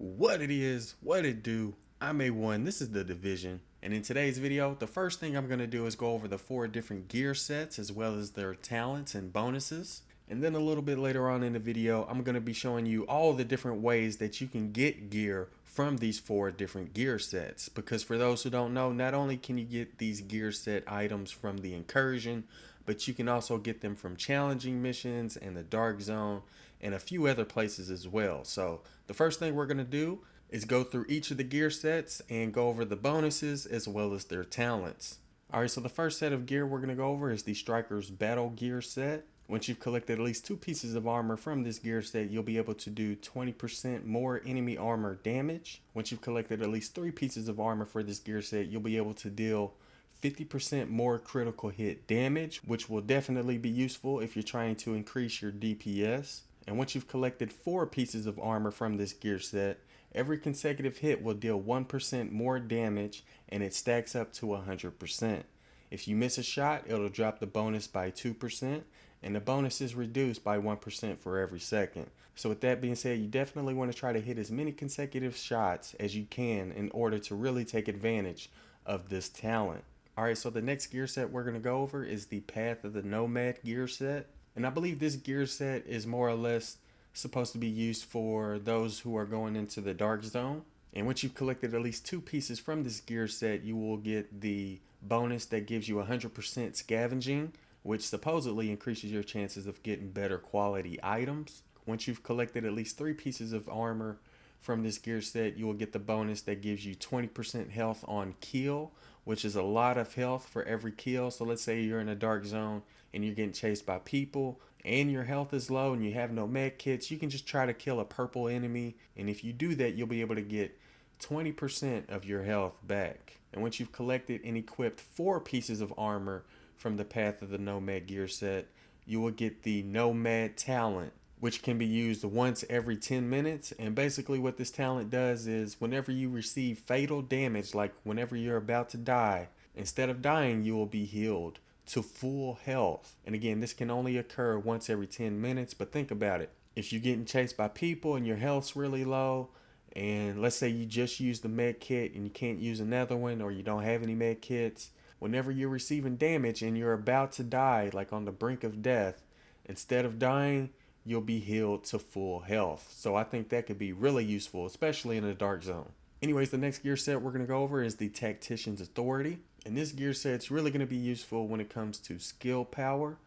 What it is, what it do. I'm A1, this is the Division, and in today's video, the first thing I'm going to do is go over the 4 different gear sets as well as their talents and bonuses. And then a little bit later on in the video, I'm going to be showing you all the different ways that you can get gear from these 4 different gear sets. Because for those who don't know, not only can you get these gear set items from the Incursion, but you can also get them from challenging missions and the Dark Zone and a few other places as well. So the first thing we're going to do is go through each of the gear sets and go over the bonuses as well as their talents. Alright, so the first set of gear we're going to go over is the Striker's Battle Gear set. Once you've collected at least 2 pieces of armor from this gear set, you'll be able to do 20% more enemy armor damage. Once you've collected at least 3 pieces of armor for this gear set, you'll be able to deal 50% more critical hit damage, which will definitely be useful if you're trying to increase your DPS. And once you've collected 4 pieces of armor from this gear set, every consecutive hit will deal 1% more damage and it stacks up to 100%. If you miss a shot, it'll drop the bonus by 2%, and the bonus is reduced by 1% for every second. So with that being said, you definitely want to try to hit as many consecutive shots as you can in order to really take advantage of this talent. Alright, so the next gear set we're going to go over is the Path of the Nomad gear set. And I believe this gear set is more or less supposed to be used for those who are going into the Dark Zone. And once you've collected at least 2 pieces from this gear set, you will get the bonus that gives you 100% scavenging, which supposedly increases your chances of getting better quality items. Once you've collected at least 3 pieces of armor from this gear set, you will get the bonus that gives you 20% health on kill, which is a lot of health for every kill. So let's say you're in a dark zone and you're getting chased by people and your health is low and you have no med kits, you can just try to kill a purple enemy, and if you do that, you'll be able to get 20% of your health back. And once you've collected and equipped 4 pieces of armor from the Path of the Nomad gear set, you will get the Nomad talent, which can be used once every 10 minutes. And basically what this talent does is whenever you receive fatal damage, like whenever you're about to die, instead of dying, you will be healed to full health. And again, this can only occur once every 10 minutes, but think about it. If you're getting chased by people and your health's really low, and let's say you just use the med kit and you can't use another one, or you don't have any med kits, whenever you're receiving damage and you're about to die, like on the brink of death, instead of dying, you'll be healed to full health. So I think that could be really useful, especially in a dark zone. Anyways, the next gear set we're going to go over is the Tactician's Authority. And this gear set's really going to be useful when it comes to skill power.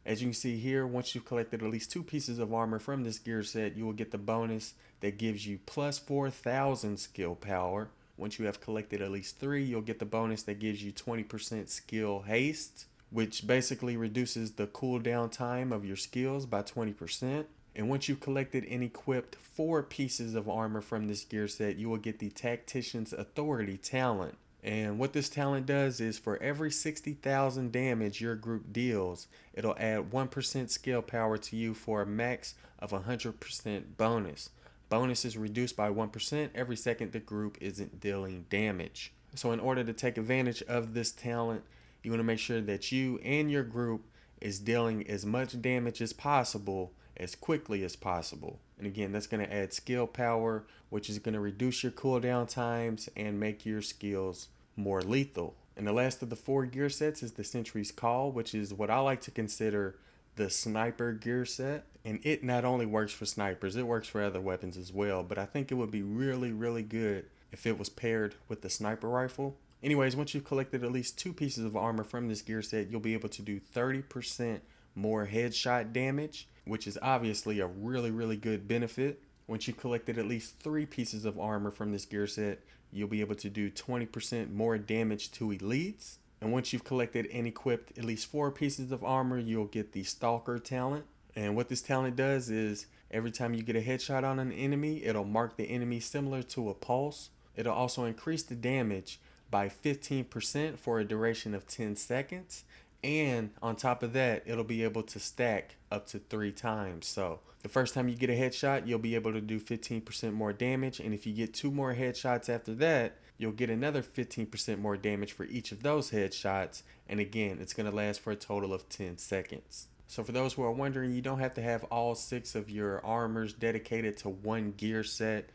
As you can see here, once you've collected at least 2 pieces of armor from this gear set, you will get the bonus that gives you plus 4,000 skill power. Once you have collected at least 3, you'll get the bonus that gives you 20% skill haste, which basically reduces the cooldown time of your skills by 20%. And once you've collected and equipped 4 pieces of armor from this gear set, you will get the Tactician's Authority talent. And what this talent does is for every 60,000 damage your group deals, it'll add 1% skill power to you for a max of 100% bonus. Bonus is reduced by 1% every second the group isn't dealing damage. So in order to take advantage of this talent, you want to make sure that you and your group is dealing as much damage as possible as quickly as possible. And again, that's going to add skill power, which is going to reduce your cooldown times and make your skills more lethal. And the last of the 4 gear sets is the Sentry's Call, which is what I like to consider the sniper gear set. And it not only works for snipers, it works for other weapons as well, but I think it would be really good if it was paired with the sniper rifle. Anyways, once you've collected at least 2 pieces of armor from this gear set, you'll be able to do 30% more headshot damage, which is obviously a really good benefit. Once you've collected at least 3 pieces of armor from this gear set, you'll be able to do 20% more damage to elites. And once you've collected and equipped at least 4 pieces of armor, you'll get the Stalker talent. And what this talent does is every time you get a headshot on an enemy, it'll mark the enemy similar to a pulse. It'll also increase the damage by 15% for a duration of 10 seconds. And on top of that, it'll be able to stack up to 3 times. So the first time you get a headshot, you'll be able to do 15% more damage. And if you get 2 more headshots after that, you'll get another 15% more damage for each of those headshots. And again, it's going to last for a total of 10 seconds. So for those who are wondering, you don't have to have all 6 of your armors dedicated to one gear set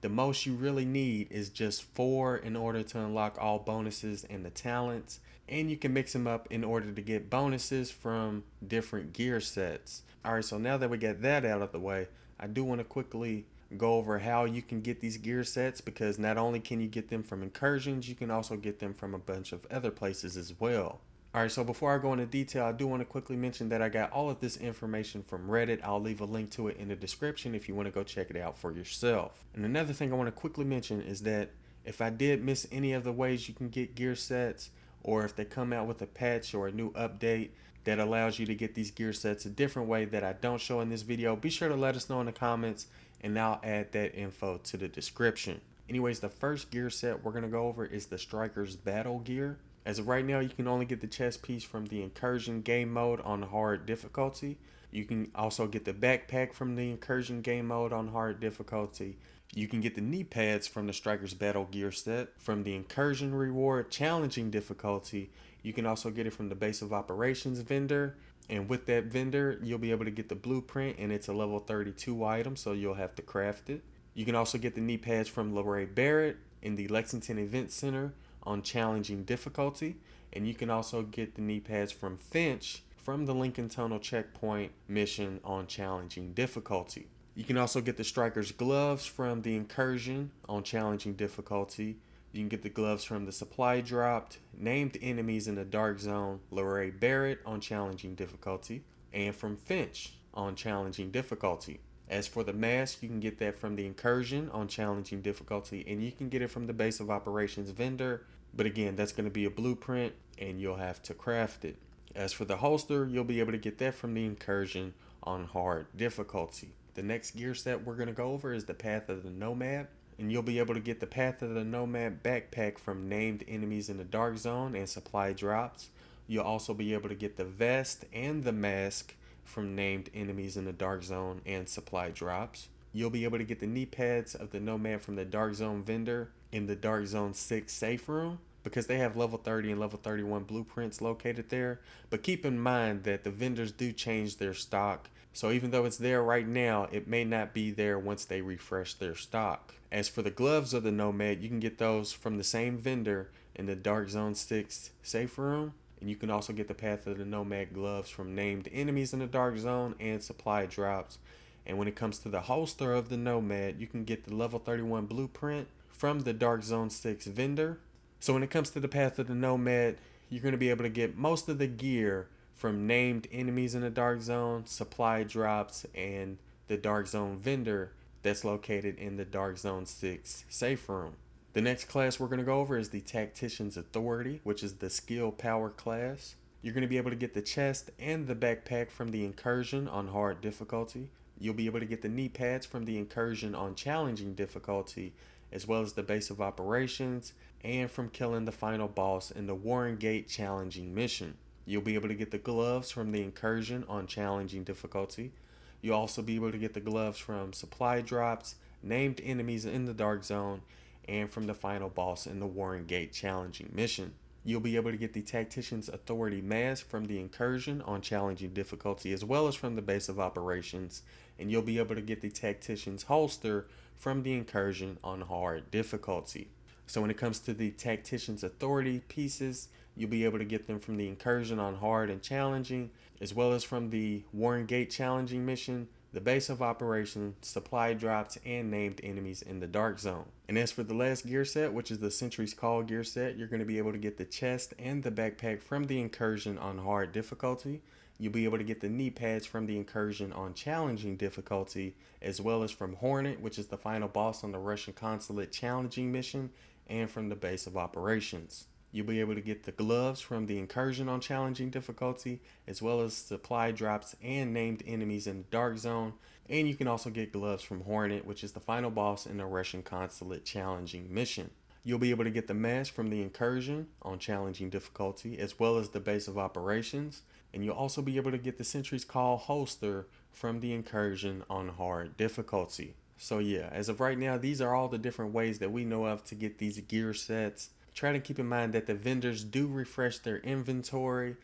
The most you really need is just 4 in order to unlock all bonuses and the talents, and you can mix them up in order to get bonuses from different gear sets. Alright, so now that we got that out of the way, I do want to quickly go over how you can get these gear sets, because not only can you get them from Incursions, you can also get them from a bunch of other places as well. Alright, so before I go into detail, I do want to quickly mention that I got all of this information from Reddit. I'll leave a link to it in the description if you want to go check it out for yourself. And another thing I want to quickly mention is that if I did miss any of the ways you can get gear sets, or if they come out with a patch or a new update that allows you to get these gear sets a different way that I don't show in this video, be sure to let us know in the comments and I'll add that info to the description. Anyways, the first gear set we're going to go over is the Striker's Battle Gear. As of right now, you can only get the chest piece from the Incursion game mode on hard difficulty. You can also get the backpack from the Incursion game mode on hard difficulty. You can get the knee pads from the Striker's Battle Gear set from the Incursion reward challenging difficulty. You can also get it from the Base of Operations vendor. And with that vendor, you'll be able to get the blueprint, and it's a level 32 item, so you'll have to craft it. You can also get the knee pads from LeRae Barrett in the Lexington Event Center on challenging difficulty, and you can also get the knee pads from Finch from the Lincoln Tunnel checkpoint mission on challenging difficulty. You can also get the Striker's gloves from the Incursion on challenging difficulty. You can get the gloves from the supply dropped named enemies in the Dark Zone LeRae Barrett on challenging difficulty, and from Finch on challenging difficulty. As for the mask, you can get that from the Incursion on challenging difficulty, and you can get it from the Base of Operations vendor, but again, that's going to be a blueprint and you'll have to craft it. As for the holster, you'll be able to get that from the Incursion on hard difficulty. The next gear set we're going to go over is the Path of the Nomad, and you'll be able to get the Path of the Nomad backpack from named enemies in the Dark Zone and supply drops. You'll also be able to get the vest and the mask from named enemies in the Dark Zone and supply drops. You'll be able to get the knee pads of the Nomad from the Dark Zone vendor in the Dark Zone 6 safe room, because they have level 30 and level 31 blueprints located there. But keep in mind that the vendors do change their stock, so even though it's there right now, it may not be there once they refresh their stock. As for the gloves of the Nomad, you can get those from the same vendor in the Dark Zone 6 safe room. And you can also get the Path of the Nomad gloves from named enemies in the Dark Zone and supply drops. And when it comes to the holster of the Nomad, you can get the level 31 blueprint from the Dark Zone 6 vendor. So when it comes to the Path of the Nomad, you're going to be able to get most of the gear from named enemies in the Dark Zone, supply drops, and the Dark Zone vendor that's located in the Dark Zone 6 safe room. The next class we're going to go over is the Tactician's Authority, which is the skill power class. You're going to be able to get the chest and the backpack from the Incursion on hard difficulty. You'll be able to get the knee pads from the Incursion on challenging difficulty, as well as the Base of Operations, and from killing the final boss in the Warren Gate challenging mission. You'll be able to get the gloves from the Incursion on challenging difficulty. You'll also be able to get the gloves from supply drops, named enemies in the Dark Zone, and from the final boss in the Warren Gate challenging mission. You'll be able to get the Tactician's Authority mask from the Incursion on challenging difficulty, as well as from the Base of Operations, and you'll be able to get the Tactician's holster from the Incursion on hard difficulty. So when it comes to the Tactician's Authority pieces, you'll be able to get them from the Incursion on hard and challenging, as well as from the Warren Gate challenging mission, the Base of Operations, supply drops, and named enemies in the Dark Zone. And as for the last gear set, which is the Sentry's Call gear set, you're going to be able to get the chest and the backpack from the Incursion on hard difficulty. You'll be able to get the knee pads from the Incursion on challenging difficulty, as well as from Hornet, which is the final boss on the Russian Consulate challenging mission, and from the Base of Operations. You'll be able to get the gloves from the Incursion on challenging difficulty, as well as supply drops and named enemies in the Dark Zone. And you can also get gloves from Hornet, which is the final boss in the Russian Consulate challenging mission. You'll be able to get the mask from the Incursion on challenging difficulty, as well as the Base of Operations. And you'll also be able to get the Sentry's Call holster from the Incursion on hard difficulty. So yeah, as of right now, these are all the different ways that we know of to get these gear sets. Try to keep in mind that the vendors do refresh their inventory,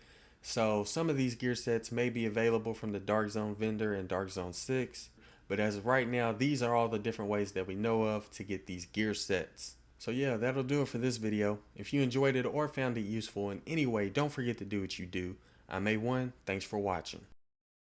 so some of these gear sets may be available from the Dark Zone vendor in Dark Zone 6, But as of right now, these are all the different ways that we know of to get these gear sets. So yeah, that'll do it for this video. If you enjoyed it or found it useful in any way, don't forget to do what you do. I'm A1, thanks for watching.